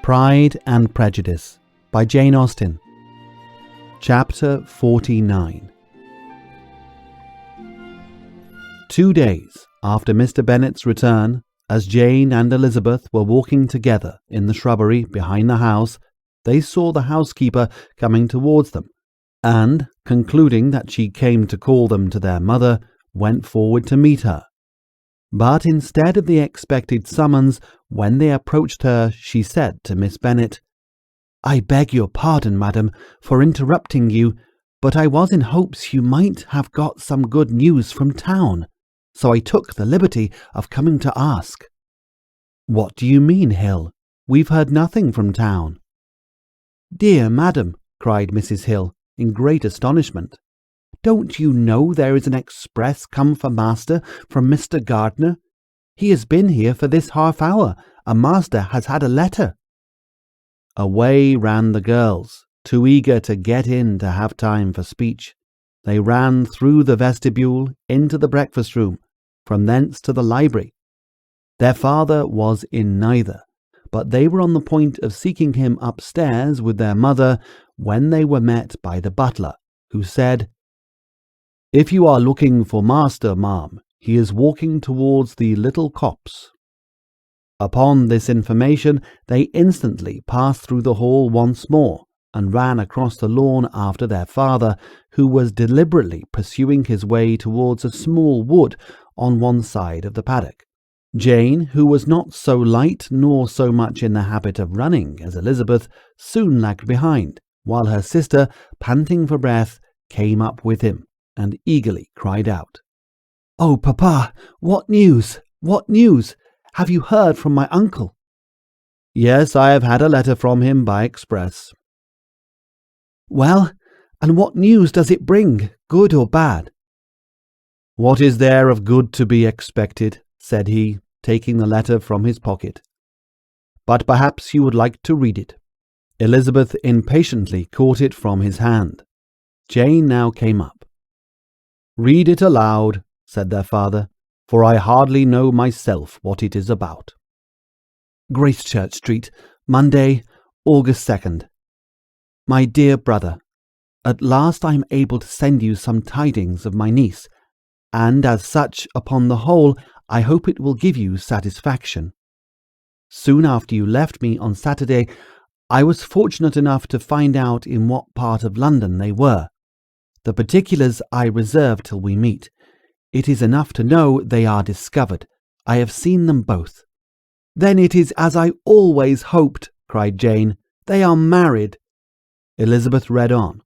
Pride and Prejudice by Jane Austen. Chapter 49. 2 days after Mr. Bennet's return, as Jane and Elizabeth were walking together in the shrubbery behind the house, they saw the housekeeper coming towards them, and, concluding that she came to call them to their mother, went forward to meet her. But instead of the expected summons, when they approached her, she said to Miss Bennet, "I beg your pardon, madam, for interrupting you, but I was in hopes you might have got some good news from town, so I took the liberty of coming to ask." "What do you mean, Hill? We've heard nothing from town." "Dear madam," cried Mrs. Hill, in great astonishment, "don't you know there is an express come for master from Mr. Gardiner? He has been here for this half hour, and master has had a letter." Away ran the girls, too eager to get in to have time for speech. They ran through the vestibule into the breakfast room, from thence to the library. Their father was in neither, but they were on the point of seeking him upstairs with their mother when they were met by the butler, who said, "If you are looking for master, ma'am, he is walking towards the little copse." Upon this information, they instantly passed through the hall once more, and ran across the lawn after their father, who was deliberately pursuing his way towards a small wood on one side of the paddock. Jane, who was not so light nor so much in the habit of running as Elizabeth, soon lagged behind, while her sister, panting for breath, came up with him, and eagerly cried out, "Oh, papa, what news? What news? Have you heard from my uncle?" "Yes, I have had a letter from him by express." "Well, and what news does it bring, good or bad?" "What is there of good to be expected?" said he, taking the letter from his pocket. "But perhaps you would like to read it." Elizabeth impatiently caught it from his hand. Jane now came up. "Read it aloud," said their father, "for I hardly know myself what it is about." "Gracechurch Street, Monday, August 2nd. My dear brother, at last I am able to send you some tidings of my niece, and as such, upon the whole, I hope it will give you satisfaction. Soon after you left me on Saturday, I was fortunate enough to find out in what part of London they were. The particulars I reserve till we meet. It is enough to know they are discovered. I have seen them both." "Then it is as I always hoped," cried Jane. "They are married." Elizabeth read on.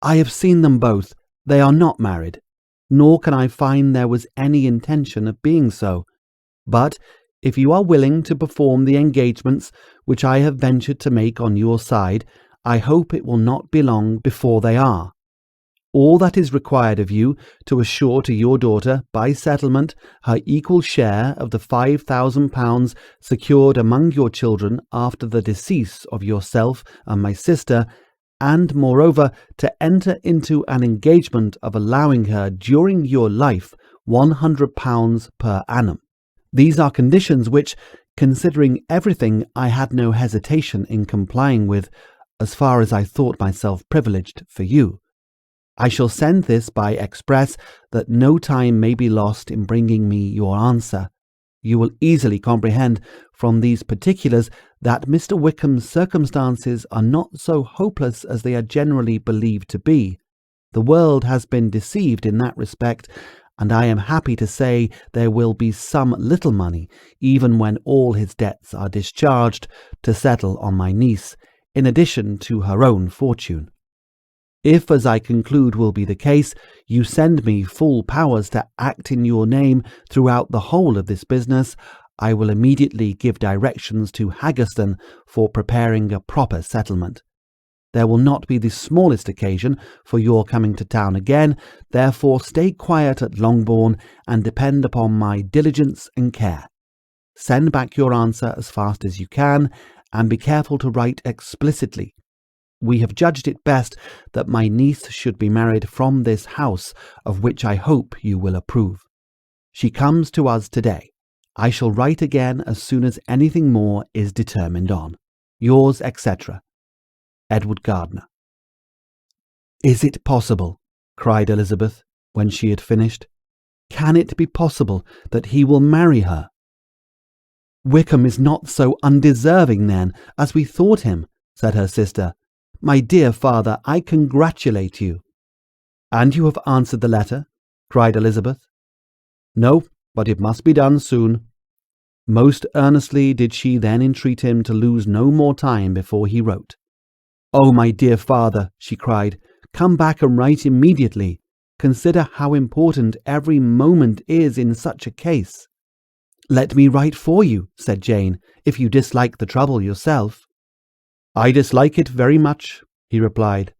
"I have seen them both. They are not married, nor can I find there was any intention of being so. But if you are willing to perform the engagements which I have ventured to make on your side, I hope it will not be long before they are. All that is required of you to assure to your daughter by settlement her equal share of the £5,000 secured among your children after the decease of yourself and my sister, and moreover to enter into an engagement of allowing her during your life £100 per annum. These are conditions which, considering everything, I had no hesitation in complying with, as far as I thought myself privileged for you. I shall send this by express, that no time may be lost in bringing me your answer. You will easily comprehend from these particulars that Mr. Wickham's circumstances are not so hopeless as they are generally believed to be. The world has been deceived in that respect, and I am happy to say there will be some little money, even when all his debts are discharged, to settle on my niece, in addition to her own fortune. If, as I conclude will be the case, you send me full powers to act in your name throughout the whole of this business, I will immediately give directions to Haggerston for preparing a proper settlement. There will not be the smallest occasion for your coming to town again, therefore stay quiet at Longbourn and depend upon my diligence and care. Send back your answer as fast as you can, and be careful to write explicitly. We have judged it best that my niece should be married from this house, of which I hope you will approve. She comes to us today. I shall write again as soon as anything more is determined on. Yours, etc., Edward Gardner. "Is it possible?" cried Elizabeth, when she had finished. "Can it be possible that he will marry her?" "Wickham is not so undeserving, then, as we thought him," said her sister. "My dear father, I congratulate you." "And you have answered the letter?" cried Elizabeth. "No, but it must be done soon." Most earnestly did she then entreat him to lose no more time before he wrote. "Oh, my dear father," she cried, "come back and write immediately. Consider how important every moment is in such a case." "Let me write for you," said Jane, "if you dislike the trouble yourself." "I dislike it very much," he replied,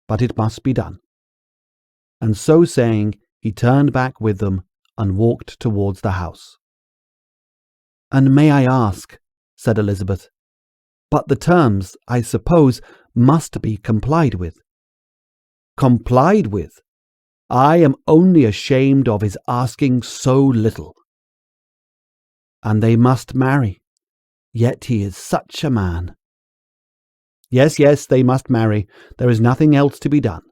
"but it must be done." And so saying, he turned back with them and walked towards the house. "And may I ask," said Elizabeth, "but the terms, I suppose, must be complied with." "Complied with? I am only ashamed of his asking so little." "And they must marry. Yet he is such a man." "Yes, yes, they must marry. There is nothing else to be done.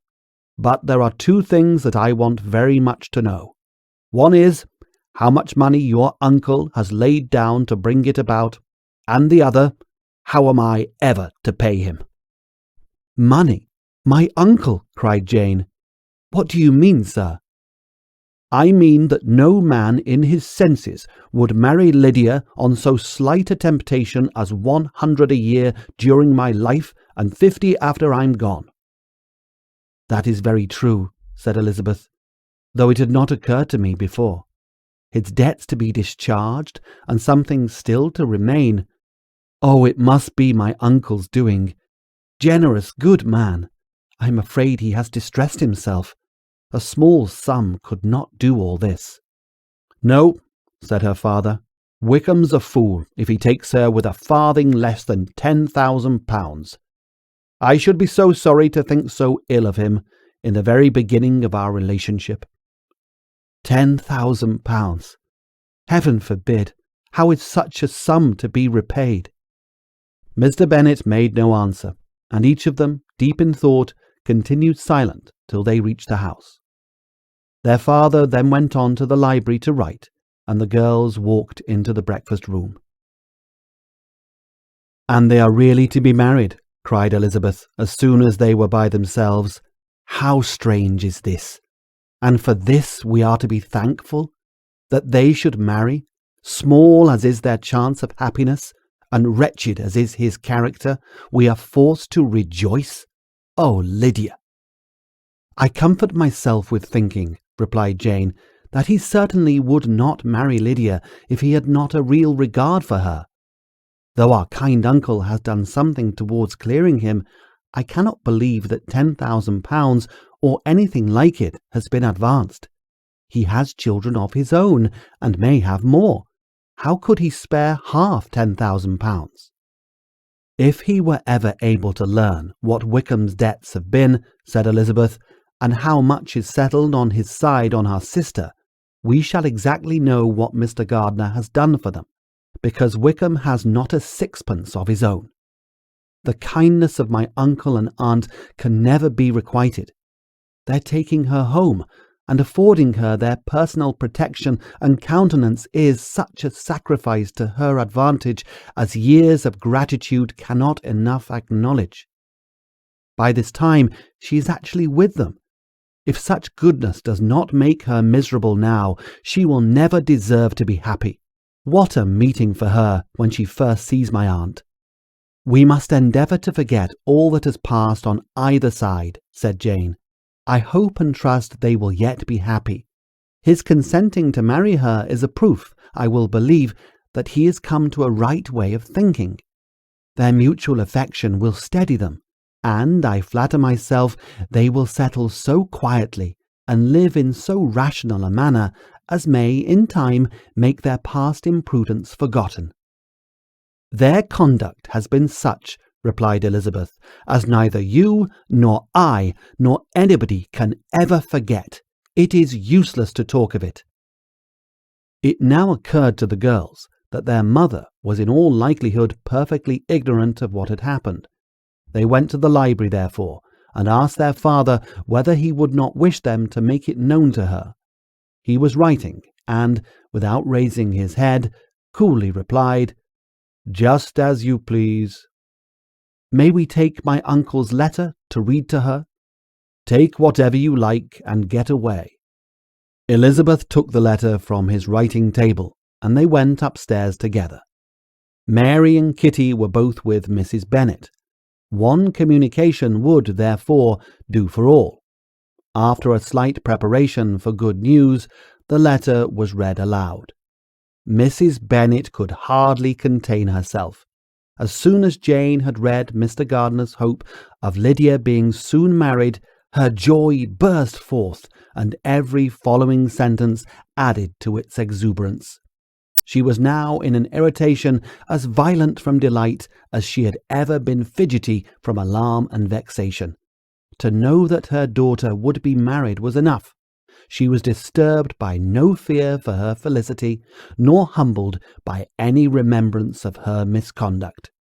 But there are two things that I want very much to know. One is, how much money your uncle has laid down to bring it about, and the other, how am I ever to pay him?" "Money? My uncle!" cried Jane. "What do you mean, sir?" "I mean that no man in his senses would marry Lydia on so slight a temptation as 100 a year during my life and 50 after I'm gone." "That is very true," said Elizabeth, "though it had not occurred to me before. His debts to be discharged, and something still to remain. Oh, it must be my uncle's doing. Generous, good man. I'm afraid he has distressed himself. A small sum could not do all this." "No," said her father, "Wickham's a fool if he takes her with a farthing less than £10,000. I should be so sorry to think so ill of him in the very beginning of our relationship." £10,000! Heaven forbid! How is such a sum to be repaid? Mr. Bennet made no answer, and each of them, deep in thought, continued silent till they reached the house. Their father then went on to the library to write, and the girls walked into the breakfast room. "And they are really to be married," cried Elizabeth, as soon as they were by themselves. "How strange is this! And for this we are to be thankful, that they should marry, small as is their chance of happiness, and wretched as is his character, we are forced to rejoice. Oh, Lydia!" "I comfort myself with thinking," replied Jane, "that he certainly would not marry Lydia if he had not a real regard for her. Though our kind uncle has done something towards clearing him, I cannot believe that £10,000 or anything like it has been advanced. He has children of his own, and may have more. How could he spare half £10,000? "If he were ever able to learn what Wickham's debts have been," said Elizabeth, "and how much is settled on his side on our sister, we shall exactly know what Mr. Gardner has done for them, because Wickham has not a sixpence of his own. The kindness of my uncle and aunt can never be requited. Their taking her home and affording her their personal protection and countenance is such a sacrifice to her advantage as years of gratitude cannot enough acknowledge. By this time she is actually with them. If such goodness does not make her miserable now, she will never deserve to be happy. What a meeting for her when she first sees my aunt!" "We must endeavour to forget all that has passed on either side," said Jane. "I hope and trust they will yet be happy. His consenting to marry her is a proof, I will believe, that he has come to a right way of thinking. Their mutual affection will steady them, and I flatter myself they will settle so quietly and live in so rational a manner as may, in time, make their past imprudence forgotten." "Their conduct has been such," replied Elizabeth, "as neither you, nor I, nor anybody can ever forget. It is useless to talk of it." It now occurred to the girls that their mother was in all likelihood perfectly ignorant of what had happened. They went to the library, therefore, and asked their father whether he would not wish them to make it known to her. He was writing, and, without raising his head, coolly replied, "Just as you please." "May we take my uncle's letter to read to her?" "Take whatever you like and get away." Elizabeth took the letter from his writing table, and they went upstairs together. Mary and Kitty were both with Mrs. Bennet. One communication would, therefore, do for all. After a slight preparation for good news, the letter was read aloud. Mrs. Bennet could hardly contain herself. As soon as Jane had read Mr. Gardiner's hope of Lydia being soon married, her joy burst forth, and every following sentence added to its exuberance. She was now in an irritation as violent from delight as she had ever been fidgety from alarm and vexation. To know that her daughter would be married was enough. She was disturbed by no fear for her felicity, nor humbled by any remembrance of her misconduct.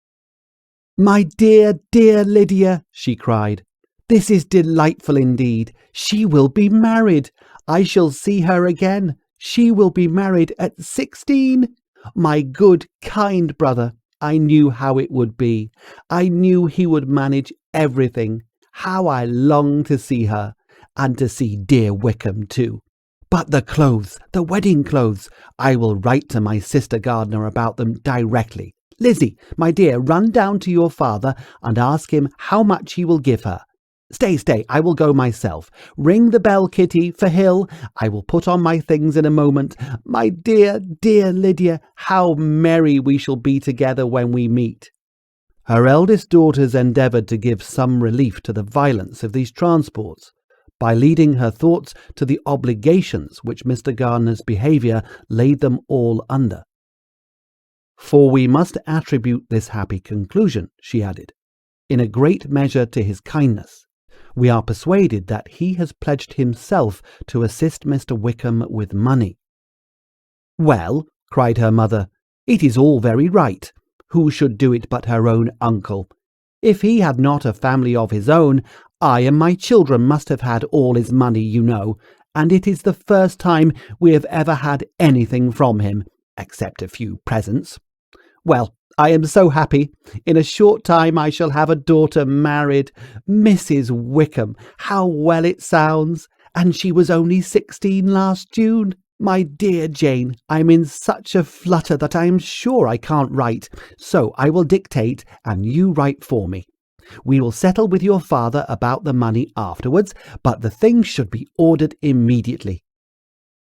"My dear, dear Lydia," she cried, "this is delightful indeed. She will be married. I shall see her again. She will be married at 16. My good, kind brother. I knew how it would be. I knew he would manage everything. How I long to see her, and to see dear Wickham too. But the clothes, the wedding clothes, I will write to my sister Gardiner about them directly. Lizzie, my dear, run down to your father and ask him how much he will give her. Stay, I will go myself. Ring the bell, Kitty, for Hill. I will put on my things in a moment. My dear, dear Lydia, how merry we shall be together when we meet." Her eldest daughters endeavoured to give some relief to the violence of these transports, by leading her thoughts to the obligations which Mr. Gardiner's behaviour laid them all under. "For we must attribute this happy conclusion," she added, "in a great measure to his kindness. We are persuaded that he has pledged himself to assist Mr. Wickham with money." "Well," cried her mother, "it is all very right. Who should do it but her own uncle? If he had not a family of his own, I and my children must have had all his money, you know, and it is the first time we have ever had anything from him, except a few presents. Well, I am so happy. In a short time I shall have a daughter married. Mrs. Wickham, how well it sounds! And she was only 16 last June. My dear Jane, I'm in such a flutter that I am sure I can't write, so I will dictate and you write for me. We will settle with your father about the money afterwards, but the things should be ordered immediately."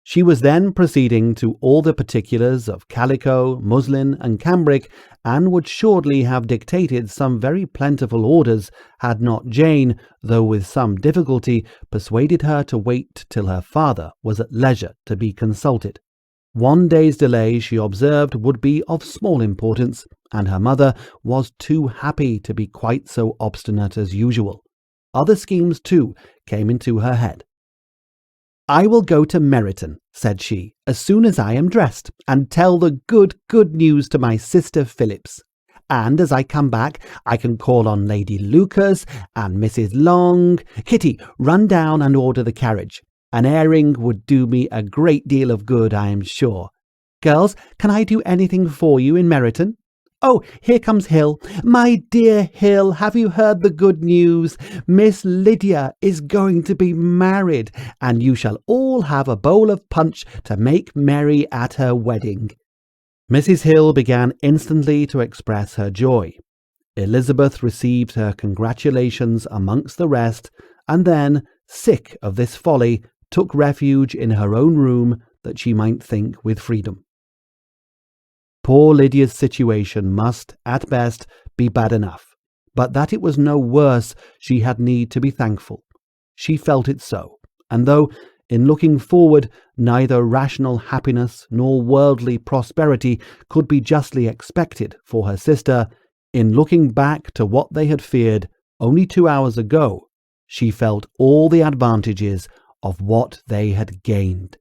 She was then proceeding to all the particulars of calico, muslin, and cambric, and would shortly have dictated some very plentiful orders, had not Jane, though with some difficulty, persuaded her to wait till her father was at leisure to be consulted. One day's delay, she observed, would be of small importance, and her mother was too happy to be quite so obstinate as usual. Other schemes, too, came into her head. "I will go to Meryton," said she, "as soon as I am dressed, and tell the good news to my sister Phillips. And as I come back, I can call on Lady Lucas and Mrs. Long. Kitty, run down and order the carriage. An airing would do me a great deal of good, I am sure. Girls, can I do anything for you in Meryton? Oh, here comes Hill. My dear Hill, have you heard the good news? Miss Lydia is going to be married, and you shall all have a bowl of punch to make merry at her wedding." Mrs. Hill began instantly to express her joy. Elizabeth received her congratulations amongst the rest, and then, sick of this folly, took refuge in her own room that she might think with freedom. Poor Lydia's situation must, at best, be bad enough, but that it was no worse she had need to be thankful. She felt it so, and though, in looking forward, neither rational happiness nor worldly prosperity could be justly expected for her sister, in looking back to what they had feared only 2 hours ago, she felt all the advantages of what they had gained.